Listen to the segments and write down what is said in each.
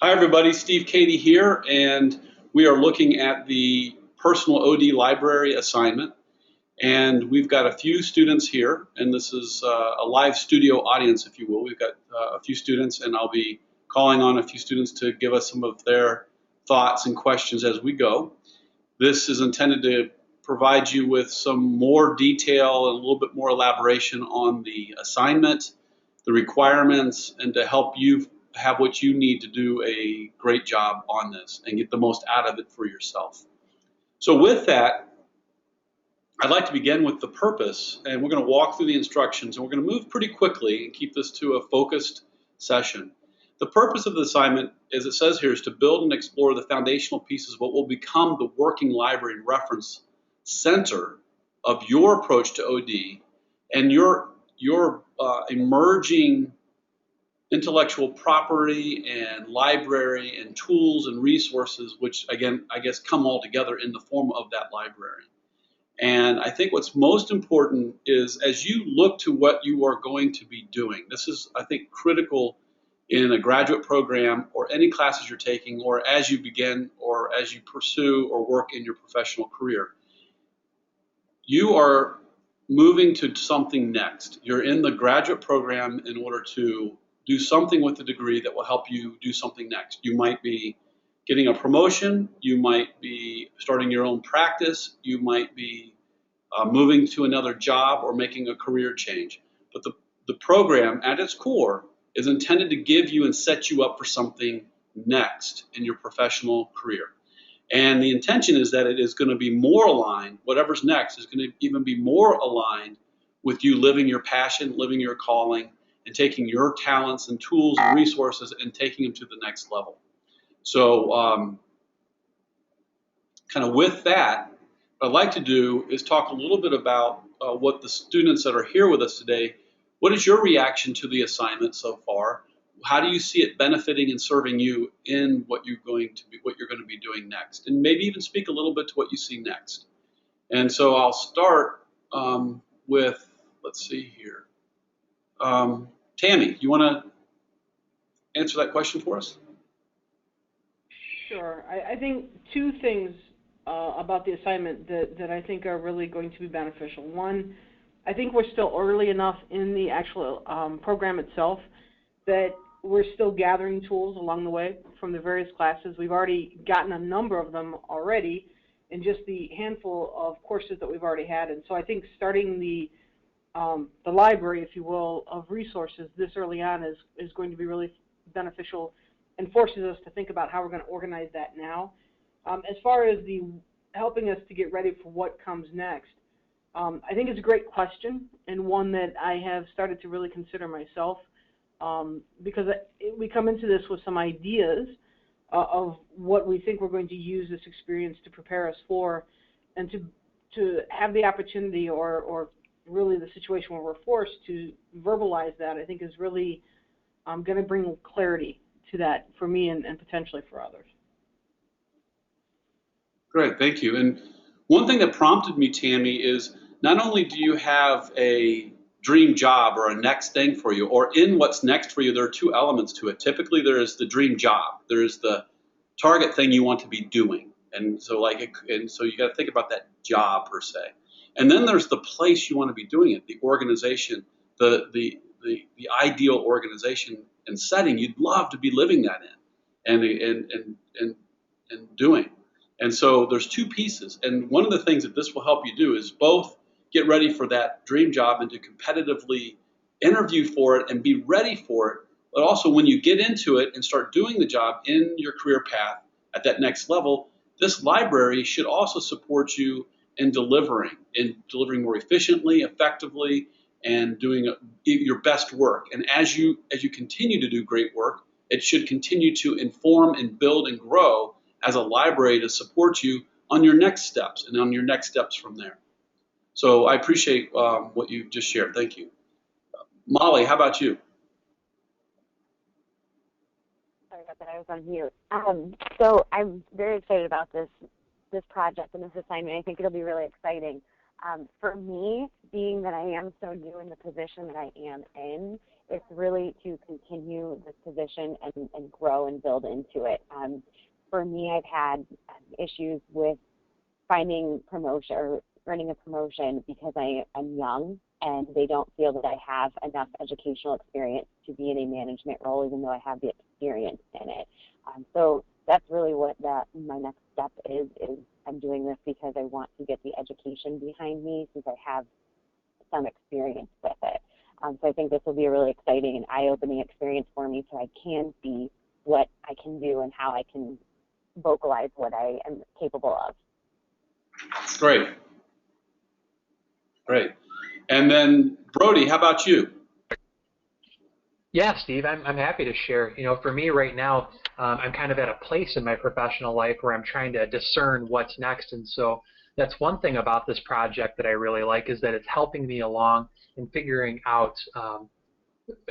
Hi everybody, Steve Cady here, and we are looking at the personal OD library assignment. And we've got a few students here, and this is a live studio audience, if you will. We've got a few students, and I'll be calling on a few students to give us some of their thoughts and questions as we go. This is intended to provide you with some more detail and a little bit more elaboration on the assignment, the requirements, and to help you have what you need to do a great job on this and get the most out of it for yourself. So with that, I'd like to begin with the purpose, and we're going to walk through the instructions, and we're going to move pretty quickly and keep this to a focused session. The purpose of the assignment, as it says here, is to build and explore the foundational pieces of what will become the working library and reference center of your approach to OD and your emerging intellectual property and library and tools and resources, which again, I guess, come all together in the form of that library. And I think what's most important is as you look to what you are going to be doing, this is, I think, critical in a graduate program or any classes you're taking, or as you begin or as you pursue or work in your professional career. You are moving to something next. You're in the graduate program in order to do something with the degree that will help you do something next. You might be getting a promotion, you might be starting your own practice, you might be moving to another job or making a career change. But the program at its core is intended to give you and set you up for something next in your professional career. And the intention is that it is going to be more aligned, whatever's next is going to even be more aligned with you living your passion, living your calling, and taking your talents and tools and resources and taking them to the next level. So kind of with that, what I'd like to do is talk a little bit about what the students that are here with us today, what is your reaction to the assignment so far? How do you see it benefiting and serving you in what you're going to be doing next? And maybe even speak a little bit to what you see next. And so I'll start with, let's see here. Tammy, you want to answer that question for us? Sure. I think two things about the assignment that I think are really going to be beneficial. One, I think we're still early enough in the actual program itself that we're still gathering tools along the way from the various classes. We've already gotten a number of them already in just the handful of courses that we've already had. And so I think starting the library, if you will, of resources this early on is going to be really beneficial and forces us to think about how we're going to organize that now. As far as the helping us to get ready for what comes next, I think it's a great question and one that I have started to really consider myself because we come into this with some ideas of what we think we're going to use this experience to prepare us for, and to have the opportunity or really the situation where we're forced to verbalize that, I think is really going to bring clarity to that for me and potentially for others. Great, thank you. And one thing that prompted me, Tammy, is not only do you have a dream job or a next thing for you, or in what's next for you, there are two elements to it. Typically, there is the dream job. There is the target thing you want to be doing. And so you got to think about that job per se. And then there's the place you want to be doing it, the organization, the ideal organization and setting you'd love to be living that in and doing. And so there's two pieces. And one of the things that this will help you do is both get ready for that dream job and to competitively interview for it and be ready for it. But also when you get into it and start doing the job in your career path at that next level, this library should also support you in delivering more efficiently, effectively, and doing your best work. And as you continue to do great work, it should continue to inform and build and grow as a library to support you on your next steps and on your next steps from there. So I appreciate what you just shared. Thank you. Molly, how about you? Sorry about that, I was on mute. So I'm very excited about this project and this assignment. I think it'll be really exciting. For me, being that I am so new in the position that I am in, it's really to continue this position and grow and build into it. For me, I've had issues with finding promotion or earning a promotion because I'm young and they don't feel that I have enough educational experience to be in a management role, even though I have the experience in it. So that's really what my next step is I'm doing this because I want to get the education behind me since I have some experience with it. So I think this will be a really exciting and eye-opening experience for me so I can see what I can do and how I can vocalize what I am capable of. Great. Great. And then, Brody, how about you? Yeah, Steve, I'm happy to share. For me right now, I'm kind of at a place in my professional life where I'm trying to discern what's next. And so that's one thing about this project that I really like is that it's helping me along in figuring out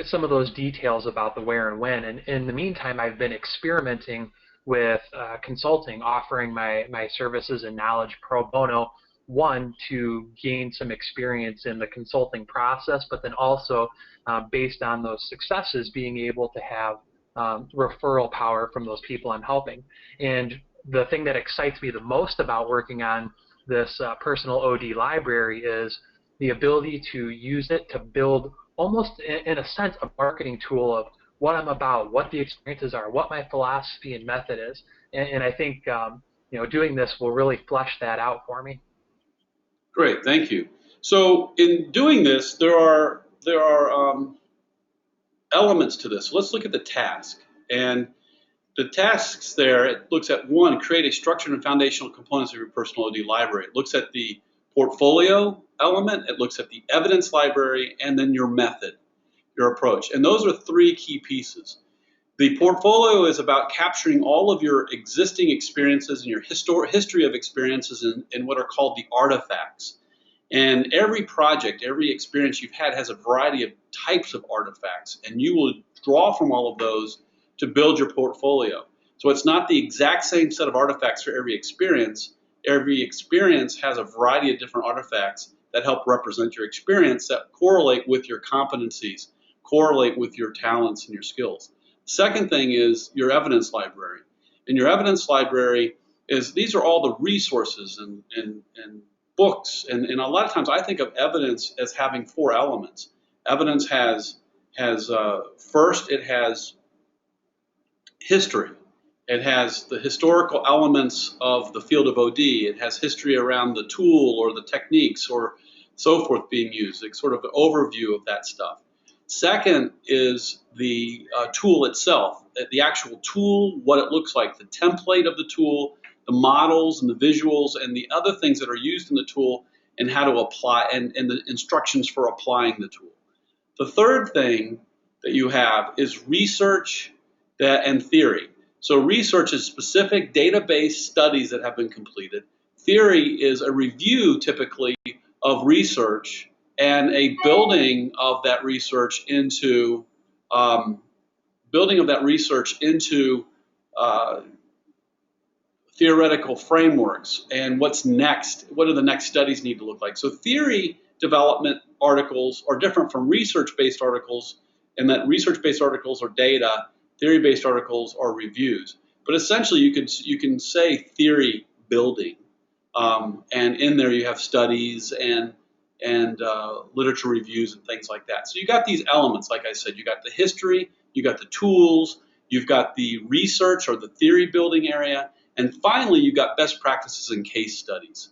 some of those details about the where and when. And in the meantime, I've been experimenting with consulting, offering my services and knowledge pro bono, one, to gain some experience in the consulting process, but then also based on those successes, being able to have referral power from those people I'm helping. And the thing that excites me the most about working on this personal OD library is the ability to use it to build almost, in a sense, a marketing tool of what I'm about, what the experiences are, what my philosophy and method is. And I think doing this will really flesh that out for me. Great, thank you. So in doing this, there are elements to this. So let's look at the task. And the tasks there, it looks at one, create a structured and foundational components of your personal OD library. It looks at the portfolio element, it looks at the evidence library, and then your method, your approach. And those are three key pieces. The portfolio is about capturing all of your existing experiences and your history of experiences in what are called the artifacts. And every project, every experience you've had has a variety of types of artifacts, and you will draw from all of those to build your portfolio. So it's not the exact same set of artifacts for every experience. Every experience has a variety of different artifacts that help represent your experience that correlate with your competencies, correlate with your talents and your skills. Second thing is your evidence library. And your evidence library these are all the resources and books. And a lot of times I think of evidence as having four elements. Evidence has first, it has history. It has the historical elements of the field of OD. It has history around the tool or the techniques or so forth being used. It's sort of an overview of that stuff. Second is the tool itself, the actual tool, what it looks like, the template of the tool, the models and the visuals and the other things that are used in the tool and how to apply and the instructions for applying the tool. The third thing that you have is research and theory. So research is specific database studies that have been completed. Theory is a review typically of research and a building of that research into theoretical frameworks and what's next, what do the next studies need to look like. So theory development articles are different from research-based articles in that research-based articles are data, theory-based articles are reviews. But essentially you can say theory building, and in there you have studies and literature reviews and things like that. So you got these elements, like I said, you got the history, you got the tools, you've got the research or the theory building area, and finally you got best practices and case studies.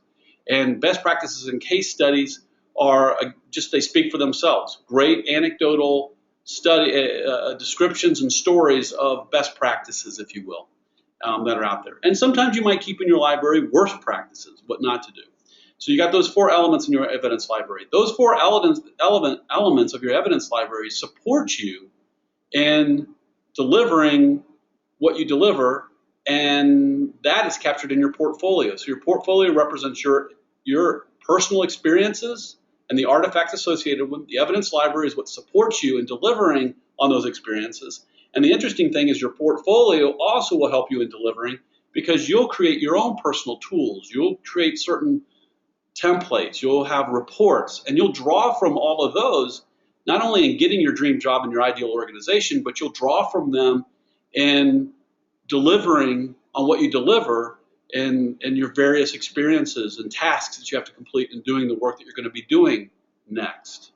And best practices and case studies are they speak for themselves. Great anecdotal descriptions and stories of best practices, if you will, that are out there. And sometimes you might keep in your library worst practices, what not to do. So you got those four elements in your evidence library. Those four elements of your evidence library support you in delivering what you deliver, and that is captured in your portfolio. So your portfolio represents your personal experiences and the artifacts associated with the evidence library is what supports you in delivering on those experiences. And the interesting thing is your portfolio also will help you in delivering because you'll create your own personal tools. You'll create certain templates, you'll have reports, and you'll draw from all of those not only in getting your dream job in your ideal organization, but you'll draw from them in delivering on what you deliver in your various experiences and tasks that you have to complete in doing the work that you're going to be doing next.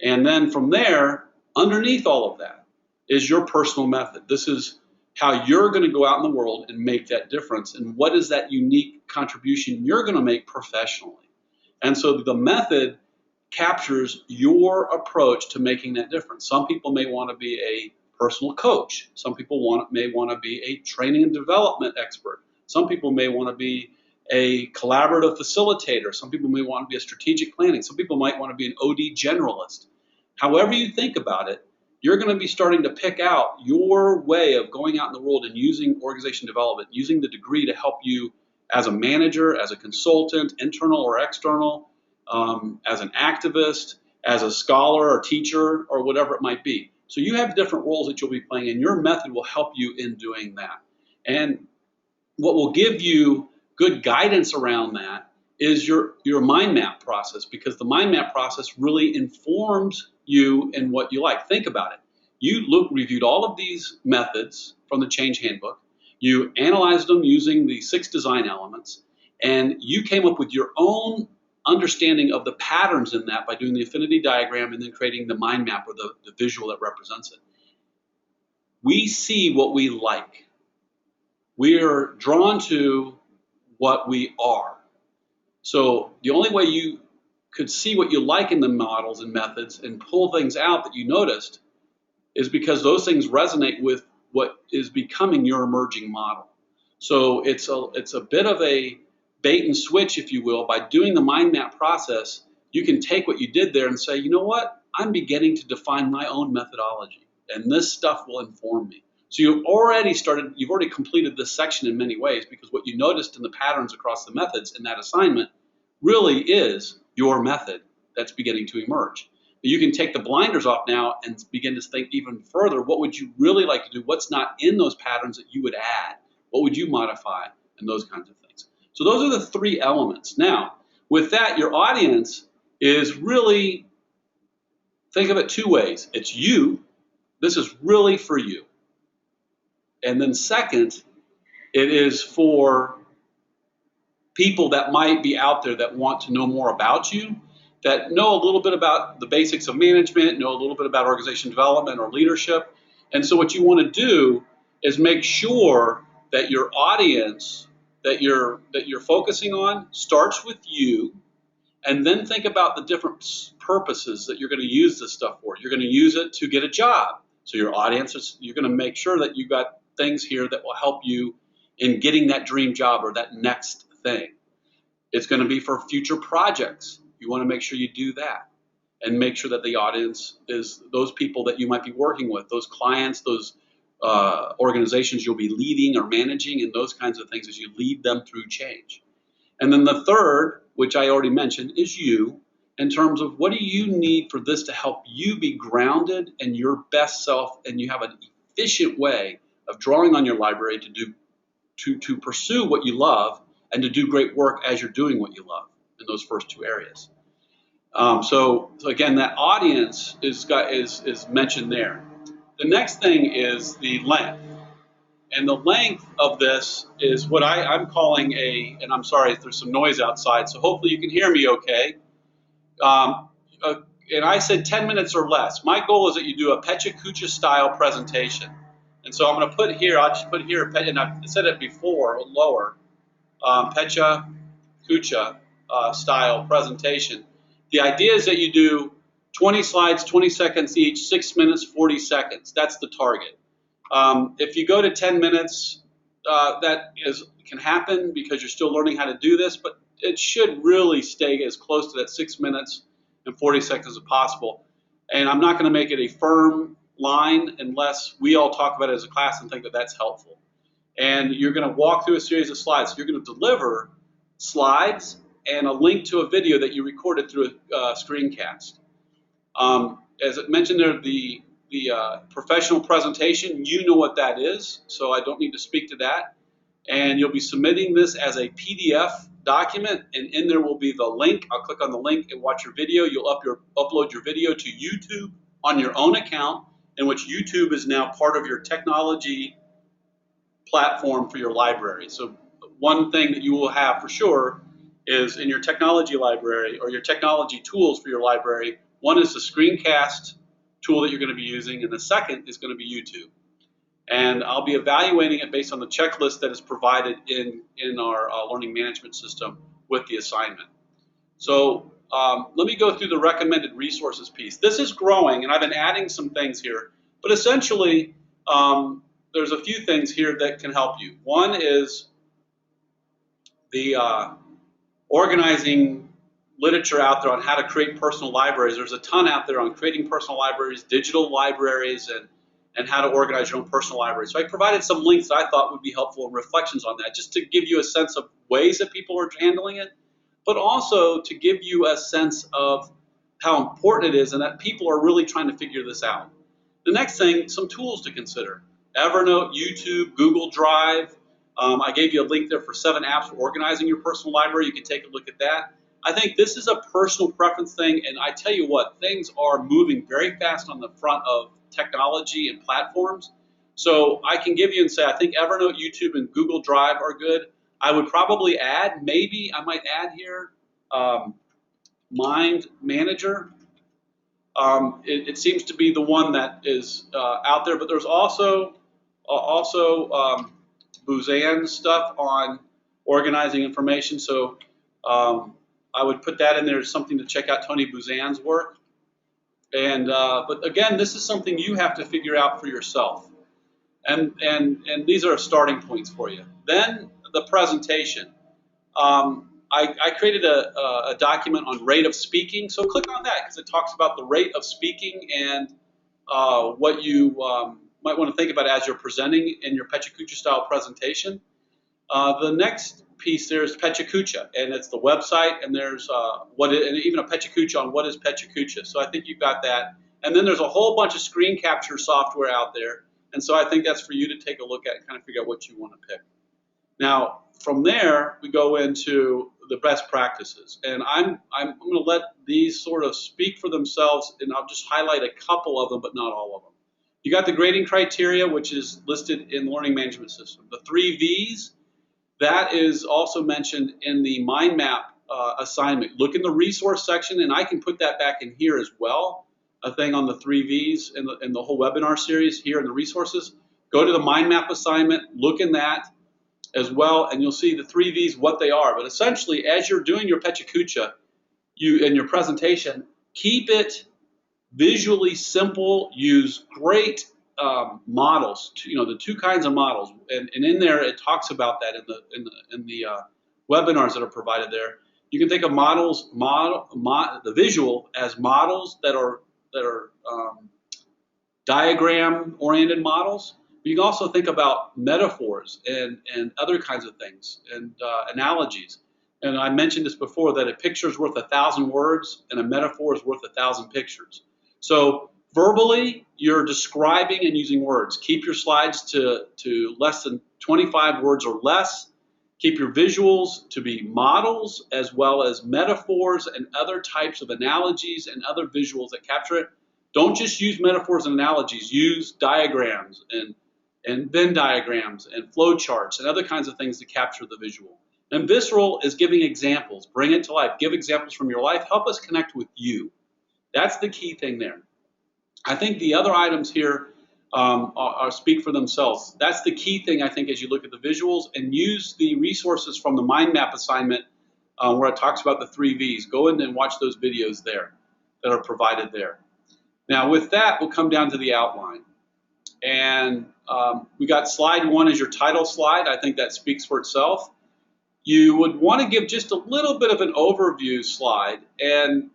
And then from there, underneath all of that is your personal method. This is how you're going to go out in the world and make that difference. And what is that unique contribution you're going to make professionally? And so the method captures your approach to making that difference. Some people may want to be a personal coach. Some people may want to be a training and development expert. Some people may want to be a collaborative facilitator. Some people may want to be a strategic planning. Some people might want to be an OD generalist. However you think about it, you're going to be starting to pick out your way of going out in the world and using organization development, using the degree to help you as a manager, as a consultant, internal or external, as an activist, as a scholar or teacher, or whatever it might be. So you have different roles that you'll be playing, and your method will help you in doing that. And what will give you good guidance around that is your mind map process, because the mind map process really informs you in what you like. Think about it. You reviewed all of these methods from the Change Handbook. You analyzed them using the 6 design elements, and you came up with your own understanding of the patterns in that by doing the affinity diagram and then creating the mind map, or the visual that represents it. We see what we like. We are drawn to what we are. So the only way you could see what you like in the models and methods and pull things out that you noticed is because those things resonate with what is becoming your emerging model. So it's a bit of a bait and switch, if you will. By doing the mind map process, you can take what you did there and say, you know what, I'm beginning to define my own methodology, and this stuff will inform me. So you've already completed this section in many ways, because what you noticed in the patterns across the methods in that assignment really is your method that's beginning to emerge. You can take the blinders off now and begin to think even further. What would you really like to do? What's not in those patterns that you would add? What would you modify? And those kinds of things. So those are the 3 elements. Now, with that, your audience is really, think of it 2 ways. It's you. This is really for you. And then second, it is for people that might be out there that want to know more about you, that know a little bit about the basics of management, know a little bit about organization development or leadership. And so what you want to do is make sure that your audience that you're focusing on starts with you, and then think about the different purposes that you're going to use this stuff for. You're going to use it to get a job. So your audience, you're going to make sure that you've got things here that will help you in getting that dream job or that next thing. It's going to be for future projects. You want to make sure you do that and make sure that the audience is those people that you might be working with, those clients, those organizations you'll be leading or managing, and those kinds of things as you lead them through change. And then the third, which I already mentioned, is you, in terms of what do you need for this to help you be grounded in your best self, and you have an efficient way of drawing on your library to pursue what you love and to do great work as you're doing what you love in those first 2 areas. So again, that audience is mentioned there. The next thing is the length. And the length of this is what I'm calling and I'm sorry if there's some noise outside, so hopefully you can hear me okay. And I said 10 minutes or less. My goal is that you do a Pecha Kucha style presentation. And so I'm going to put here, I'll just put here, and I've said it before, lower, Pecha Kucha style presentation. The idea is that you do 20 slides, 20 seconds each, 6 minutes, 40 seconds. That's the target. If you go to 10 minutes, that can happen because you're still learning how to do this, but it should really stay as close to that 6 minutes and 40 seconds as possible. And I'm not going to make it a firm line unless we all talk about it as a class and think that that's helpful. And you're going to walk through a series of slides. So you're going to deliver slides and a link to a video that you recorded through a screencast. As I mentioned there, the professional presentation, you know what that is, so I don't need to speak to that. And you'll be submitting this as a PDF document, and in there will be the link. I'll click on the link and watch your video. You'll upload your video to YouTube on your own account, in which YouTube is now part of your technology platform for your library. So one thing that you will have for sure is in your technology library or your technology tools for your library, one is the screencast tool that you're going to be using, and the second is going to be YouTube. And I'll be evaluating it based on the checklist that is provided in our learning management system with the assignment. So let me go through the recommended resources piece. This is growing, and I've been adding some things here, but essentially there's a few things here that can help you. One is the organizing literature out there on how to create personal libraries. There's a ton out there on creating personal libraries, digital libraries, and how to organize your own personal library. So I provided some links that I thought would be helpful and reflections on that, just to give you a sense of ways that people are handling it, but also to give you a sense of how important it is and that people are really trying to figure this out. The next thing, some tools to consider. Evernote, YouTube, Google Drive. I gave you a link there for 7 apps for organizing your personal library. You can take a look at that. I think this is a personal preference thing, and I tell you what, things are moving very fast on the front of technology and platforms. So I can give you and say, I think Evernote, YouTube, and Google Drive are good. I would probably add, maybe I might add here, Mind Manager. It seems to be the one that is out there, but there's also Buzan stuff on organizing information. So I would put that in there as something to check out, Tony Buzan's work. And but again, this is something you have to figure out for yourself. And these are starting points for you. Then the presentation. I created a document on rate of speaking. So click on that because it talks about the rate of speaking and what you might want to think about as you're presenting in your Pechakucha style presentation. The next piece there is Pechakucha, and it's the website, and there's and even a Pechakucha on what is Pechakucha. So I think you've got that. And then there's a whole bunch of screen capture software out there, and so I think that's for you to take a look at and kind of figure out what you want to pick. Now, from there, we go into the best practices, and I'm going to let these sort of speak for themselves, and I'll just highlight a couple of them, but not all of them. You got the grading criteria, which is listed in the learning management system. The 3 V's, that is also mentioned in the mind map assignment. Look in the resource section, and I can put that back in here as well, a thing on the 3 V's in the whole webinar series here in the resources. Go to the mind map assignment, look in that as well, and you'll see the 3 V's, what they are. But essentially, as you're doing your Pechakucha, in your presentation, keep it visually simple. Use great models. The 2 kinds of models, and in there it talks about that in the webinars that are provided there. You can think of the visual as models that are diagram-oriented models. You can also think about metaphors and other kinds of things and analogies. And I mentioned this before, that a picture is worth 1,000 words and a metaphor is worth 1,000 pictures. So verbally, you're describing and using words. Keep your slides to less than 25 words or less. Keep your visuals to be models as well as metaphors and other types of analogies and other visuals that capture it. Don't just use metaphors and analogies. Use diagrams and Venn diagrams and flow charts and other kinds of things to capture the visual. And visceral is giving examples. Bring it to life. Give examples from your life. Help us connect with you. That's the key thing there. I think the other items here speak for themselves. That's the key thing, I think, as you look at the visuals, and use the resources from the mind map assignment where it talks about the 3 V's. Go in and watch those videos there that are provided there. Now, with that, we'll come down to the outline. And we got slide 1 as your title slide. I think that speaks for itself. You would want to give just a little bit of an overview slide, and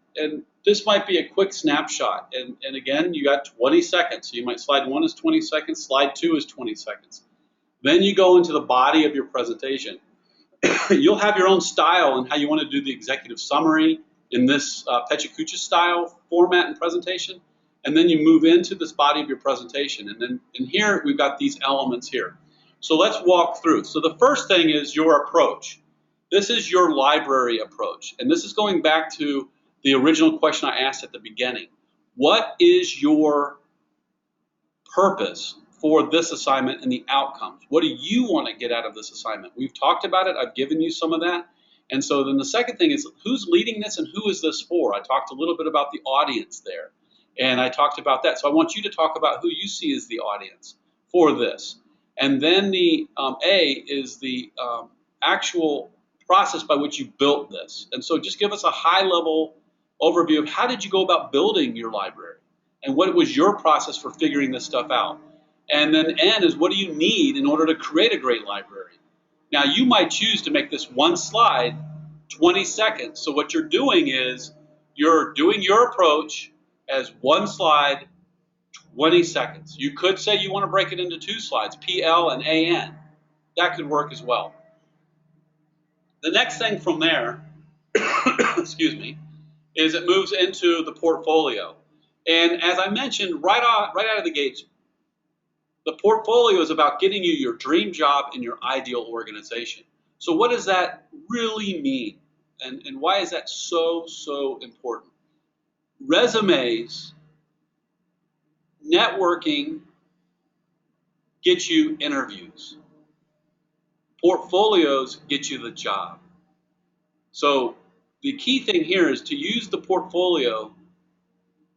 this might be a quick snapshot. And again, you got 20 seconds. So you might, slide 1 is 20 seconds, slide 2 is 20 seconds. Then you go into the body of your presentation. You'll have your own style and how you want to do the executive summary in this Pechakucha style format and presentation. And then you move into this body of your presentation. And then in here, we've got these elements here. So let's walk through. So the first thing is your approach. This is your library approach. And this is going back to the original question I asked at the beginning. What is your purpose for this assignment and the outcomes? What do you want to get out of this assignment? We've talked about it. I've given you some of that. And so then the second thing is, who's leading this and who is this for? I talked a little bit about the audience there, and I talked about that. So I want you to talk about who you see as the audience for this. And then the A is the actual process by which you built this. And so just give us a high-level overview of how did you go about building your library, and what was your process for figuring this stuff out. And then N is, what do you need in order to create a great library? Now, you might choose to make this one slide 20 seconds. So what you're doing is you're doing your approach as one slide, 20 seconds. You could say you want to break it into 2 slides, PL and AN. That could work as well. The next thing from there, excuse me, is it moves into the portfolio. And as I mentioned, right out of the gates, the portfolio is about getting you your dream job in your ideal organization. So what does that really mean? And why is that so important? Resumes, networking get you interviews. Portfolios get you the job. So the key thing here is to use the portfolio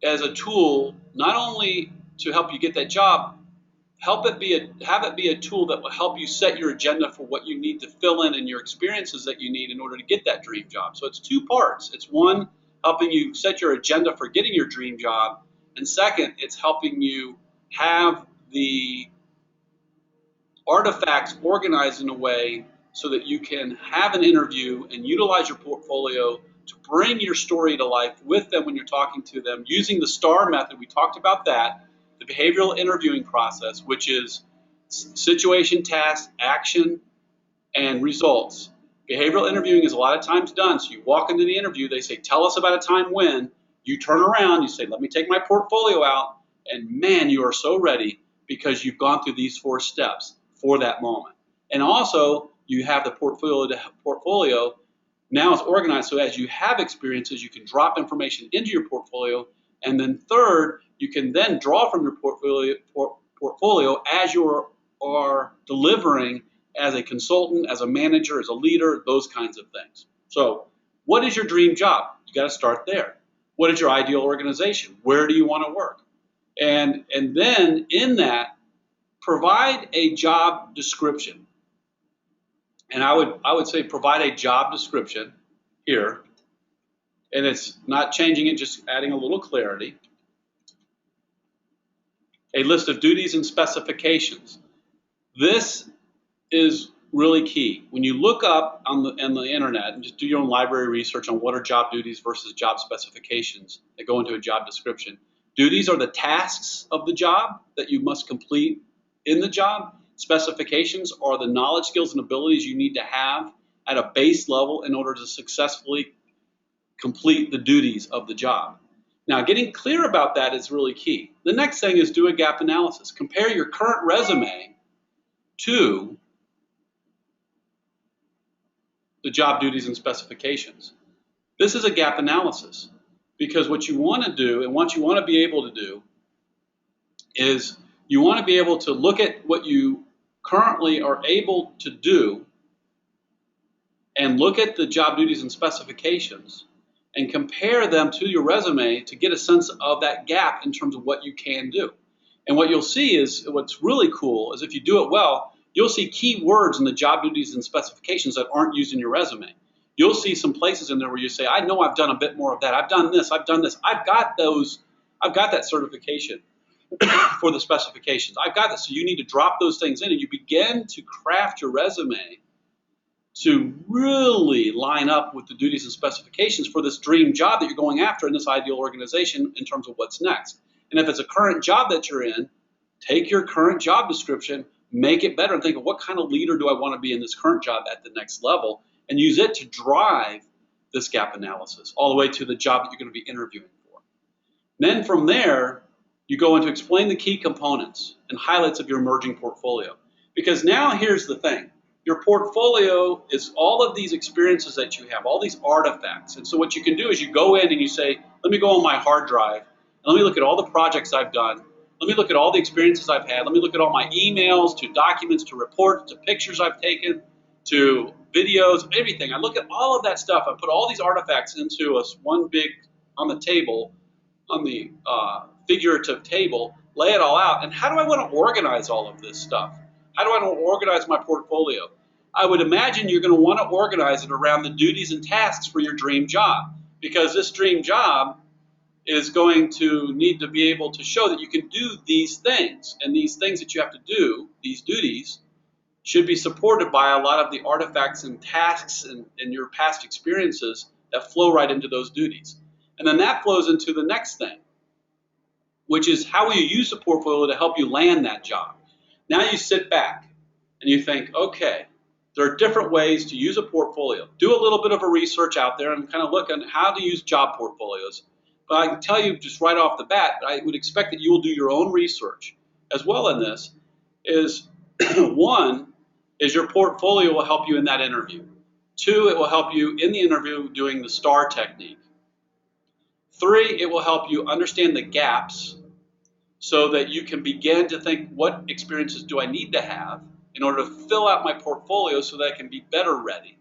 as a tool, not only to help you get that job, have it be a tool that will help you set your agenda for what you need to fill in and your experiences that you need in order to get that dream job. So it's 2 parts. It's one, helping you set your agenda for getting your dream job, and second, it's helping you have the artifacts organized in a way so that you can have an interview and utilize your portfolio to bring your story to life with them when you're talking to them using the STAR method. We talked about that. The behavioral interviewing process, which is situation, task, action, and results. Behavioral interviewing is a lot of times done. So you walk into the interview, they say, tell us about a time when. You turn around, you say, let me take my portfolio out, and man, you are so ready because you've gone through these 4 steps for that moment. And also, you have the portfolio now it's organized so as you have experiences, you can drop information into your portfolio. And then third, you can then draw from your portfolio as you are delivering as a consultant, as a manager, as a leader, those kinds of things. So what is your dream job? You got to start there. What is your ideal organization? Where do you want to work? And then in that, provide a job description. And I would say provide a job description here. And it's not changing it, just adding a little clarity. A list of duties and specifications. This is really key. When you look up on the internet and just do your own library research on what are job duties versus job specifications that go into a job description. Duties are the tasks of the job that you must complete in the job. Specifications are the knowledge, skills, and abilities you need to have at a base level in order to successfully complete the duties of the job. Now, getting clear about that is really key. The next thing is do a gap analysis. Compare your current resume to the job duties and specifications. This is a gap analysis because what you want to do and what you want to be able to do is you want to be able to look at what you currently are able to do and look at the job duties and specifications and compare them to your resume to get a sense of that gap in terms of what you can do. And what you'll see is, what's really cool is if you do it well, you'll see key words in the job duties and specifications that aren't used in your resume. You'll see some places in there where you say, I know I've done a bit more of that. I've done this, I've done this. I've got that certification for the specifications. I've got this. So you need to drop those things in and you begin to craft your resume to really line up with the duties and specifications for this dream job that you're going after in this ideal organization in terms of what's next. And if it's a current job that you're in, take your current job description, make it better, and think of what kind of leader do I want to be in this current job at the next level, and use it to drive this gap analysis all the way to the job that you're going to be interviewing for. Then from there, you go into explain the key components and highlights of your emerging portfolio. Because now here's the thing. your portfolio is all of these experiences that you have, all these artifacts. And so what you can do is you go in and you say, let me go on my hard drive, and let me look at all the projects I've done. Let me look at all the experiences I've had. Let me look at all my emails, to documents, to reports, to pictures I've taken, to videos, everything. I look at all of that stuff. I put all these artifacts into one big, on the table, on the figurative table, lay it all out. And how do I want to organize all of this stuff? How do I want to organize my portfolio? I would imagine you're going to want to organize it around the duties and tasks for your dream job, because this dream job is going to need to be able to show that you can do these things. And these things that you have to do, these duties, should be supported by a lot of the artifacts and tasks and your past experiences that flow right into those duties. And then that flows into the next thing, which is how will you use the portfolio to help you land that job? Now you sit back and you think, okay, there are different ways to use a portfolio. Do a little bit of a research out there and kind of look at how to use job portfolios. But I can tell you just right off the bat, I would expect that you will do your own research as well in this, is one, is your portfolio will help you in that interview. Two, it will help you in the interview doing the STAR technique. Three, it will help you understand the gaps so that you can begin to think, what experiences do I need to have in order to fill out my portfolio so that I can be better ready.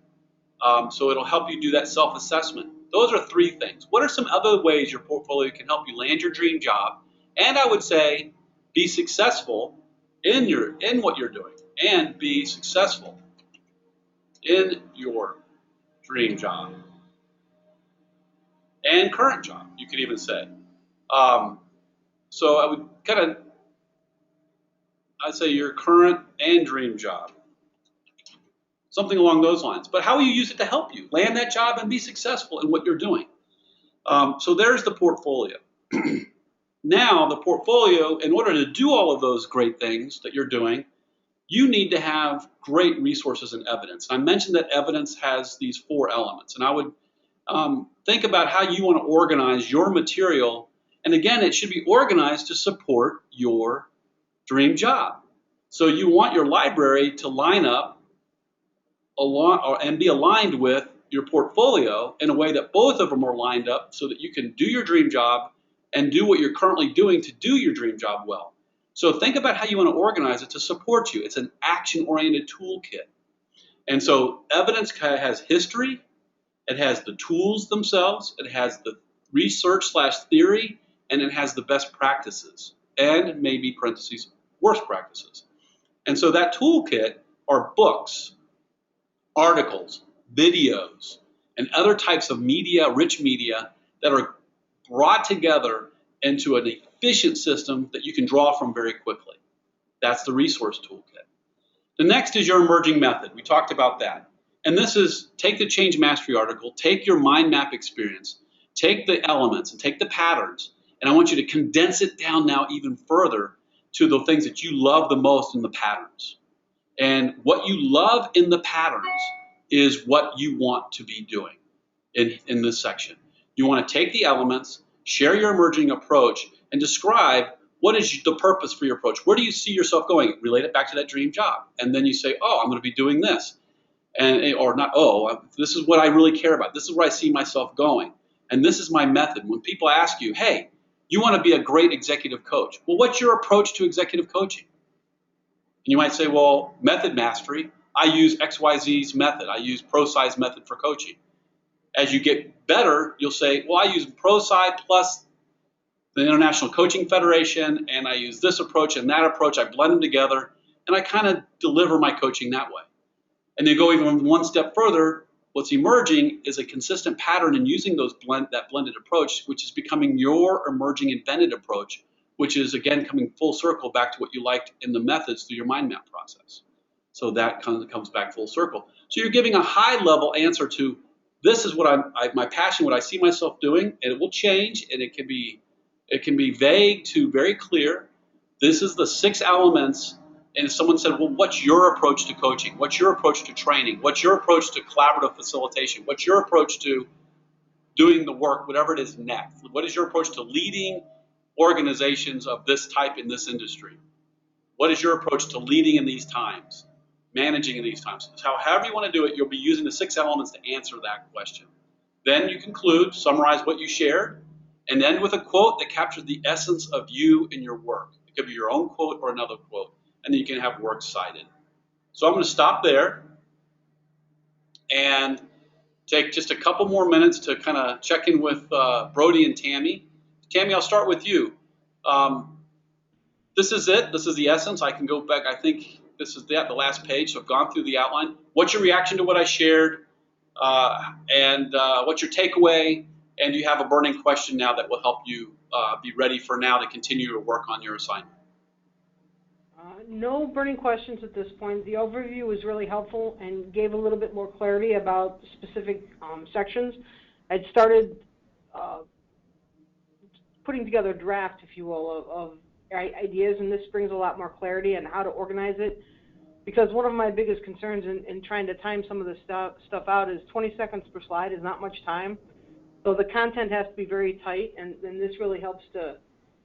So it'll help you do that self-assessment. Those are three things. What are some other ways your portfolio can help you land your dream job? And I would say be successful in what you're doing, and be successful in your dream job and current job, you could even say. So I would I'd say your current and dream job, something along those lines. But how will you use it to help you land that job and be successful in what you're doing? So there's the portfolio. Now, the portfolio, in order to do all of those great things that you're doing, you need to have great resources and evidence. I mentioned that evidence has these four elements, and I would think about how you want to organize your material. And again, it should be organized to support your dream job. So you want your library to line up and be aligned with your portfolio in a way that both of them are lined up so that you can do your dream job and do what you're currently doing to do your dream job well. So think about how you want to organize it to support you. It's an action-oriented toolkit. And so evidence has history, it has the tools themselves, it has the research/theory, and it has the best practices, and maybe parentheses, worst practices. And so that toolkit are books, articles, videos, and other types of media, rich media, that are brought together into an efficient system that you can draw from very quickly. That's the resource toolkit. The next is your emerging method. We talked about that. And this is, take the change mastery article, take your mind map experience, take the elements and take the patterns, and I want you to condense it down now even further to the things that you love the most in the patterns. And what you love in the patterns is what you want to be doing in this section. You want to take the elements, share your emerging approach, and describe what is the purpose for your approach. Where do you see yourself going? Relate it back to that dream job. And then you say, oh, I'm going to be doing this. Or not, oh, this is what I really care about. This is where I see myself going. And this is my method. When people ask you, hey, you want to be a great executive coach. Well, what's your approach to executive coaching? And you might say, well, method mastery. I use XYZ's method. I use ProSci's method for coaching. As you get better, you'll say, well, I use ProSci plus the International Coaching Federation, and I use this approach and that approach. I blend them together, and I kind of deliver my coaching that way. And you go even one step further. What's emerging is a consistent pattern in using that blended approach, which is becoming your emerging invented approach, which is, again, coming full circle back to what you liked in the methods through your mind map process. So that kind of comes back full circle. So you're giving a high-level answer to, this is what my passion, what I see myself doing, and it will change, and it can be vague to very clear. This is the 6 elements. And if someone said, well, what's your approach to coaching? What's your approach to training? What's your approach to collaborative facilitation? What's your approach to doing the work, whatever it is next? What is your approach to leading organizations of this type in this industry? What is your approach to leading in these times? managing in these times. So however you want to do it, you'll be using the 6 elements to answer that question. Then you conclude, summarize what you shared, and end with a quote that captures the essence of you and your work. It could be your own quote or another quote, and then you can have work cited. So I'm going to stop there and take just a couple more minutes to kind of check in with Brody and Tammy. Tammy, I'll start with you. This is it. This is the essence. I can go back. I think this is the last page. So I've gone through the outline. What's your reaction to what I shared? And what's your takeaway? And do you have a burning question now that will help you be ready for now to continue to work on your assignment? No burning questions at this point. The overview was really helpful and gave a little bit more clarity about specific sections. I'd started putting together a draft, if you will, of ideas, and this brings a lot more clarity on how to organize it. Because one of my biggest concerns in trying to time some of this stuff out is 20 seconds per slide is not much time. So the content has to be very tight, and this really helps to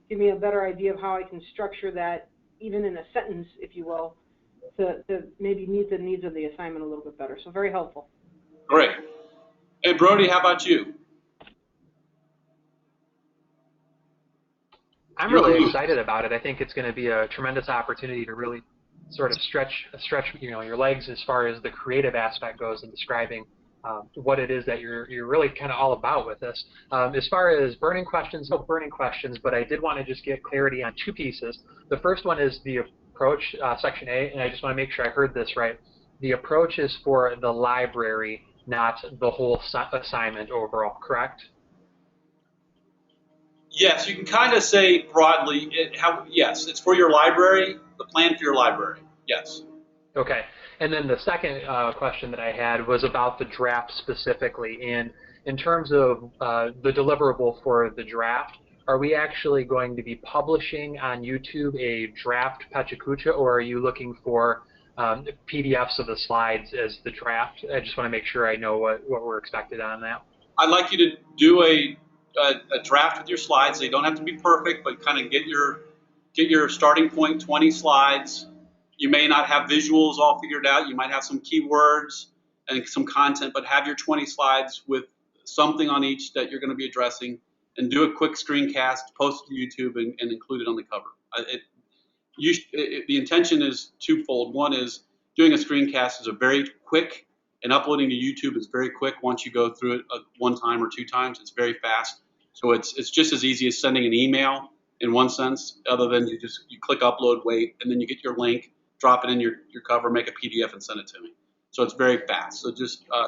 give me a better idea of how I can structure that, even in a sentence, if you will, to maybe meet the needs of the assignment a little bit better. So very helpful. Great. Hey, Brody, how about you? I'm really excited about it. I think it's going to be a tremendous opportunity to really sort of stretch your legs as far as the creative aspect goes in describing what it is that you're really kind of all about with this. As far as burning questions, no burning questions, but I did want to just get clarity on 2 pieces. The first one is the approach, section A, and I just want to make sure I heard this right. The approach is for the library, not the whole assignment overall, correct? Yes, you can kind of say broadly, yes, it's for your library, the plan for your library, yes. Okay, and then the second question that I had was about the draft specifically, and in terms of the deliverable for the draft, are we actually going to be publishing on YouTube a draft PechaKucha, or are you looking for PDFs of the slides as the draft? I just want to make sure I know what we're expected on that. I'd like you to do a draft with your slides. They don't have to be perfect, but kind of get your starting point, 20 slides. You may not have visuals all figured out. You might have some keywords and some content, but have your 20 slides with something on each that you're going to be addressing, and do a quick screencast, post it to YouTube, and include it on the cover. The intention is twofold. One is doing a screencast is a very quick, and uploading to YouTube is very quick. Once you go through it 1 time or 2 times, it's very fast. So it's just as easy as sending an email in one sense, other than you click upload, wait, and then you get your link, drop it in your cover, make a PDF, and send it to me. So it's very fast. So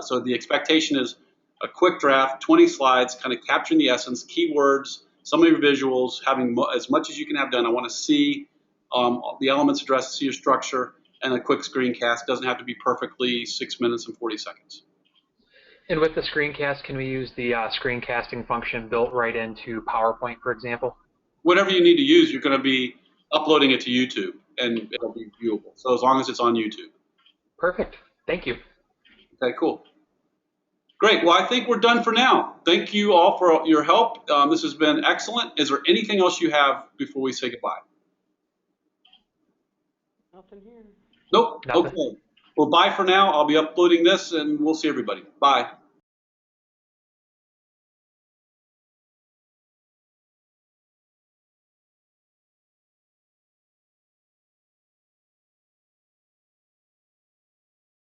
so the expectation is a quick draft, 20 slides, kind of capturing the essence, keywords, some of your visuals, having as much as you can have done. I want to see the elements addressed, see your structure, and a quick screencast. Doesn't have to be perfectly 6 minutes and 40 seconds. And with the screencast, can we use the screencasting function built right into PowerPoint, for example? Whatever you need to use, you're going to be uploading it to YouTube, and it'll be viewable. So as long as it's on YouTube. Perfect. Thank you. Okay, cool. Great. Well, I think we're done for now. Thank you all for your help. This has been excellent. Is there anything else you have before we say goodbye? Nothing here. Nope. Nothing. Okay. Well, bye for now. I'll be uploading this, and we'll see everybody. Bye.